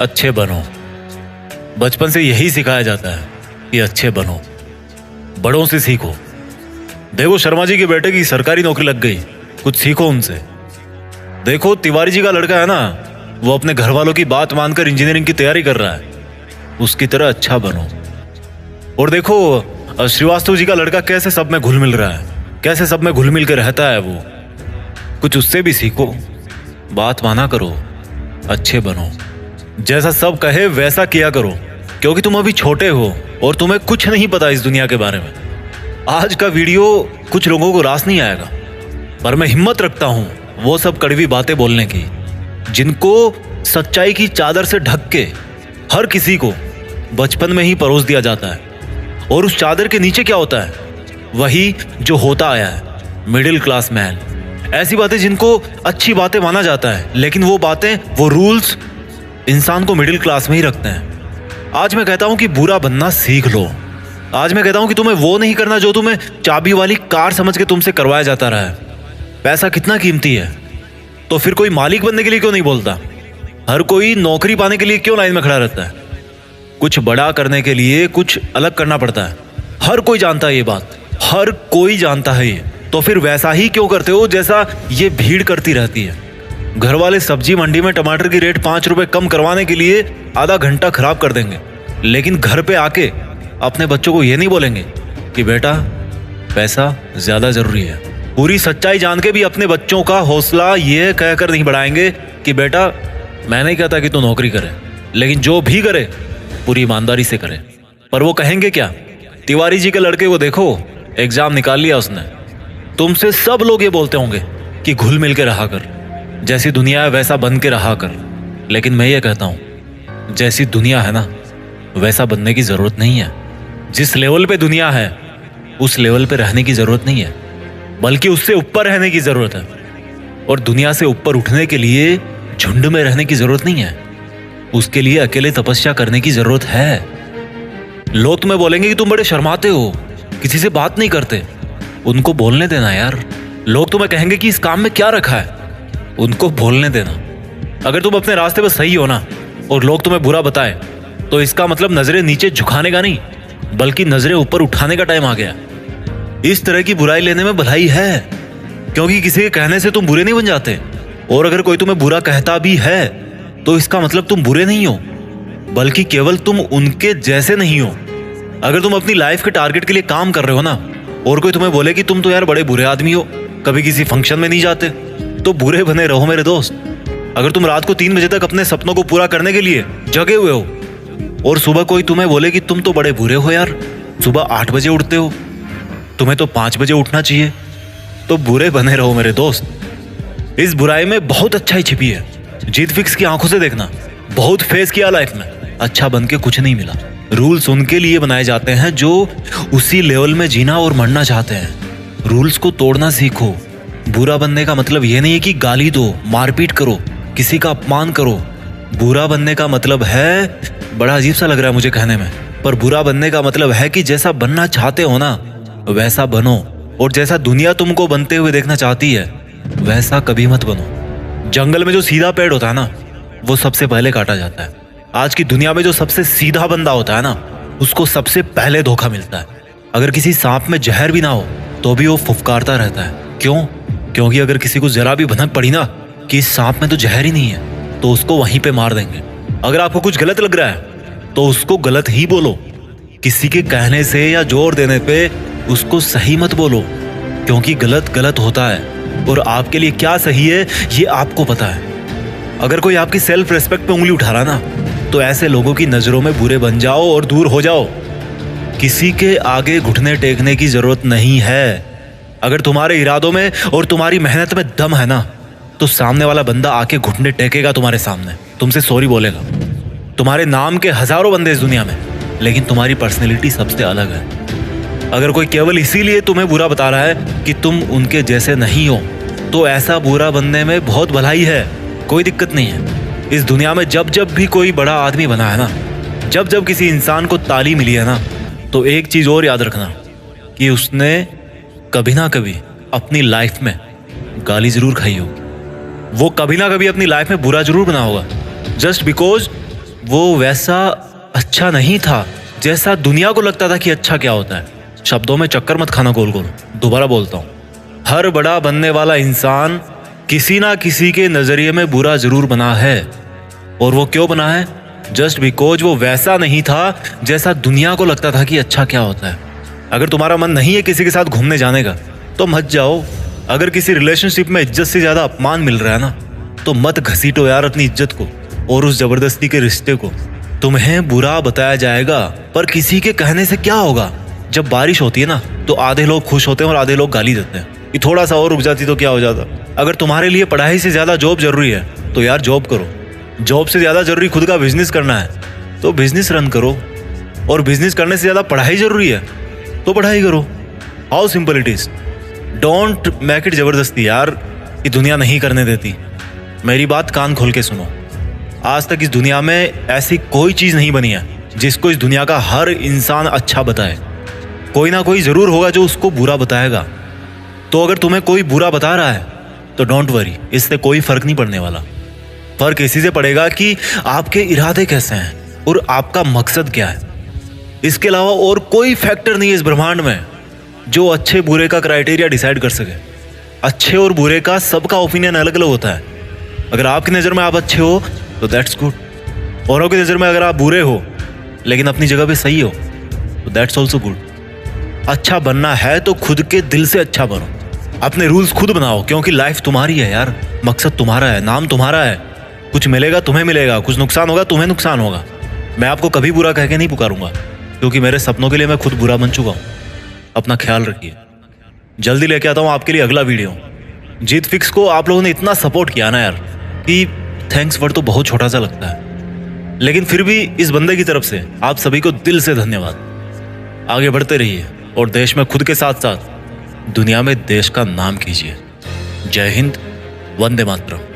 अच्छे बनो। बचपन से यही सिखाया जाता है कि अच्छे बनो, बड़ों से सीखो। देखो शर्मा जी के बेटे की सरकारी नौकरी लग गई, कुछ सीखो उनसे। देखो तिवारी जी का लड़का है ना, वो अपने घर वालों की बात मानकर इंजीनियरिंग की तैयारी कर रहा है, उसकी तरह अच्छा बनो। और देखो श्रीवास्तव जी का लड़का कैसे सब में घुल मिल रहा है, कैसे सब में घुल मिल के रहता है, वो कुछ उससे भी सीखो। बात माना करो, अच्छे बनो, जैसा सब कहे वैसा किया करो, क्योंकि तुम अभी छोटे हो और तुम्हें कुछ नहीं पता इस दुनिया के बारे में। आज का वीडियो कुछ लोगों को रास नहीं आएगा, पर मैं हिम्मत रखता हूं वो सब कड़वी बातें बोलने की, जिनको सच्चाई की चादर से ढक के हर किसी को बचपन में ही परोस दिया जाता है। और उस चादर के नीचे क्या होता है? वही जो होता आया है, मिडिल क्लास मैन। ऐसी बातें जिनको अच्छी बातें माना जाता है, लेकिन वो बातें, वो रूल्स इंसान को मिडिल क्लास में ही रखते हैं। आज मैं कहता हूं कि बुरा बनना सीख लो। आज मैं कहता हूं कि तुम्हें वो नहीं करना जो तुम्हें चाबी वाली कार समझ के तुमसे करवाया जाता रहा है। पैसा कितना कीमती है, तो फिर कोई मालिक बनने के लिए क्यों नहीं बोलता? हर कोई नौकरी पाने के लिए क्यों लाइन में खड़ा रहता है? कुछ बड़ा करने के लिए कुछ अलग करना पड़ता है। हर कोई जानता है ये बात, हर कोई जानता है ये। तो फिर वैसा ही क्यों करते हो जैसा ये भीड़ करती रहती है? घर वाले सब्जी मंडी में टमाटर की रेट 5 रुपए कम करवाने के लिए आधा घंटा खराब कर देंगे, लेकिन घर पे आके अपने बच्चों को ये नहीं बोलेंगे कि बेटा पैसा ज्यादा जरूरी है। पूरी सच्चाई जान के भी अपने बच्चों का हौसला ये कहकर नहीं बढ़ाएंगे कि बेटा मैं नहीं कहता कि तू नौकरी करे, लेकिन जो भी करे पूरी ईमानदारी से करे। पर वो कहेंगे क्या? तिवारी जी के लड़के को देखो, एग्जाम निकाल लिया उसने। तुमसे सब लोग ये बोलते होंगे कि घुल मिल के रहा कर, जैसी दुनिया है वैसा बन के रहा कर। लेकिन मैं ये कहता हूं, जैसी दुनिया है ना वैसा बनने की जरूरत नहीं है। जिस लेवल पे दुनिया है उस लेवल पे रहने की जरूरत नहीं है, बल्कि उससे ऊपर रहने की जरूरत है। और दुनिया से ऊपर उठने के लिए झुंड में रहने की जरूरत नहीं है, उसके लिए अकेले तपस्या करने की जरूरत है। लोग तुम्हें बोलेंगे कि तुम बड़े शर्माते हो, किसी से बात नहीं करते। उनको बोलने देना यार। लोग तुम्हें कहेंगे कि इस काम में क्या रखा है, उनको बोलने देना। अगर तुम अपने रास्ते पर सही हो ना और लोग तुम्हें बुरा बताए, तो इसका मतलब नजरें नीचे झुकाने का नहीं, बल्कि नजरें ऊपर उठाने का टाइम आ गया। इस तरह की बुराई लेने में भलाई है, क्योंकि किसी के कहने से तुम बुरे नहीं बन जाते। और अगर कोई तुम्हें बुरा कहता भी है तो इसका मतलब तुम बुरे नहीं हो, बल्कि केवल तुम उनके जैसे नहीं हो। अगर तुम अपनी लाइफ के टारगेट के लिए काम कर रहे हो ना, और कोई तुम्हें बोले कि तुम तो यार बड़े बुरे आदमी हो, कभी किसी फंक्शन में नहीं जाते, तो बुरे बने रहो मेरे दोस्त। अगर तुम रात को 3 बजे तक अपने सपनों को पूरा करने के लिए जगे हुए हो, और सुबह कोई तुम्हें बोले कि तुम तो बड़े बुरे हो यार, सुबह 8 बजे उठते हो, तुम्हें तो 5 बजे उठना चाहिए, तो बुरे बने रहो मेरे दोस्त। इस बुराई में बहुत अच्छाई छिपी है। जीत फिक्स की आंखों से देखना। बहुत फेस किया लाइफ में, अच्छा बन के कुछ नहीं मिला। रूल्स उनके लिए बनाए जाते हैं जो उसी लेवल में जीना और मरना चाहते हैं। रूल्स को तोड़ना सीखो। बुरा बनने का मतलब ये नहीं है कि गाली दो, मारपीट करो, किसी का अपमान करो। बुरा बनने का मतलब है, बड़ा अजीब सा लग रहा है मुझे कहने में, पर बुरा बनने का मतलब है कि जैसा बनना चाहते हो ना वैसा बनो, और जैसा दुनिया तुमको बनते हुए देखना चाहती है वैसा कभी मत बनो। जंगल में जो सीधा पेड़ होता है ना वो सबसे पहले काटा जाता है। आज की दुनिया में जो सबसे सीधा बंदा होता है ना उसको सबसे पहले धोखा मिलता है। अगर किसी सांप में जहर भी ना हो तो भी वो फुफकारता रहता है। क्यों? क्योंकि अगर किसी को जरा भी भनक पड़ी ना कि इस सांप में तो जहर ही नहीं है, तो उसको वहीं पे मार देंगे। अगर आपको कुछ गलत लग रहा है तो उसको गलत ही बोलो। किसी के कहने से या जोर देने पे उसको सही मत बोलो, क्योंकि गलत गलत होता है और आपके लिए क्या सही है ये आपको पता है। अगर कोई आपकी सेल्फ रिस्पेक्ट पे उंगली उठा रहा ना, तो ऐसे लोगों की नजरों में बुरे बन जाओ और दूर हो जाओ। किसी के आगे घुटने टेकने की जरूरत नहीं है। अगर तुम्हारे इरादों में और तुम्हारी मेहनत में दम है ना, तो सामने वाला बंदा आके घुटने टेकेगा तुम्हारे सामने, तुमसे सॉरी बोलेगा। तुम्हारे नाम के हजारों बंदे इस दुनिया में, लेकिन तुम्हारी पर्सनैलिटी सबसे अलग है। अगर कोई केवल इसीलिए तुम्हें बुरा बता रहा है कि तुम उनके जैसे नहीं हो, तो ऐसा बुरा बनने में बहुत भलाई है, कोई दिक्कत नहीं है। इस दुनिया में जब जब भी कोई बड़ा आदमी बना है ना, जब जब किसी इंसान को ताली मिली है ना, तो एक चीज और याद रखना कि उसने कभी ना कभी अपनी लाइफ में गाली जरूर खाई होगी। वो कभी ना कभी अपनी लाइफ में बुरा जरूर बना होगा, जस्ट बिकॉज वो वैसा अच्छा नहीं था जैसा दुनिया को लगता था कि अच्छा क्या होता है। शब्दों में चक्कर मत खाना गोल गोल। दोबारा बोलता हूँ, हर बड़ा बनने वाला इंसान किसी ना किसी के नजरिए में बुरा जरूर बना है। और वो क्यों बना है? जस्ट बिकॉज वो वैसा नहीं था जैसा दुनिया को लगता था कि अच्छा क्या होता है। अगर तुम्हारा मन नहीं है किसी के साथ घूमने जाने का तो मत जाओ। अगर किसी रिलेशनशिप में इज्जत से ज्यादा अपमान मिल रहा है ना तो मत घसीटो यार अपनी इज्जत को और उस जबरदस्ती के रिश्ते को। तुम्हें बुरा बताया जाएगा पर किसी के कहने से क्या होगा। जब बारिश होती है ना तो आधे लोग खुश होते हैं और आधे लोग गाली देते हैं कि थोड़ा सा और रुक जाती तो क्या हो जाता। अगर तुम्हारे लिए पढ़ाई से ज्यादा जॉब जरूरी है तो यार जॉब करो। जॉब से ज्यादा जरूरी खुद का बिजनेस करना है तो बिजनेस रन करो। और बिजनेस करने से ज्यादा पढ़ाई जरूरी है तो पढ़ाई करो। How simple it is. Don't make it जबरदस्ती यार कि दुनिया नहीं करने देती। मेरी बात कान खोल के सुनो। आज तक इस दुनिया में ऐसी कोई चीज नहीं बनी है जिसको इस दुनिया का हर इंसान अच्छा बताए। कोई ना कोई जरूर होगा जो उसको बुरा बताएगा। तो अगर तुम्हें कोई बुरा बता रहा है तो डोंट वरी, इससे कोई फर्क नहीं पड़ने वाला। फर्क इसी से पड़ेगा कि आपके इरादे कैसे हैं और आपका मकसद क्या है। इसके अलावा और कोई फैक्टर नहीं है इस ब्रह्मांड में जो अच्छे बुरे का क्राइटेरिया डिसाइड कर सके। अच्छे और बुरे का सबका ओपिनियन अलग अलग होता है। अगर आपकी नज़र में आप अच्छे हो तो दैट्स गुड। औरों की नज़र में अगर आप बुरे हो लेकिन अपनी जगह पे सही हो तो दैट्स ऑल्सो गुड। अच्छा बनना है तो खुद के दिल से अच्छा बनो। अपने रूल्स खुद बनाओ क्योंकि लाइफ तुम्हारी है यार। मकसद तुम्हारा है, नाम तुम्हारा है। कुछ मिलेगा तुम्हें मिलेगा, कुछ नुकसान होगा तुम्हें नुकसान होगा। मैं आपको कभी बुरा कह के नहीं पुकारूंगा क्योंकि मेरे सपनों के लिए मैं खुद बुरा बन चुका हूँ। अपना ख्याल रखिए। जल्दी लेके आता हूँ आपके लिए अगला वीडियो। जीत फिक्स को आप लोगों ने इतना सपोर्ट किया ना यार कि थैंक्स वर्ड तो बहुत छोटा सा लगता है, लेकिन फिर भी इस बंदे की तरफ से आप सभी को दिल से धन्यवाद। आगे बढ़ते रहिए और देश में खुद के साथ साथ दुनिया में देश का नाम कीजिए। जय हिंद, वंदे मातरम।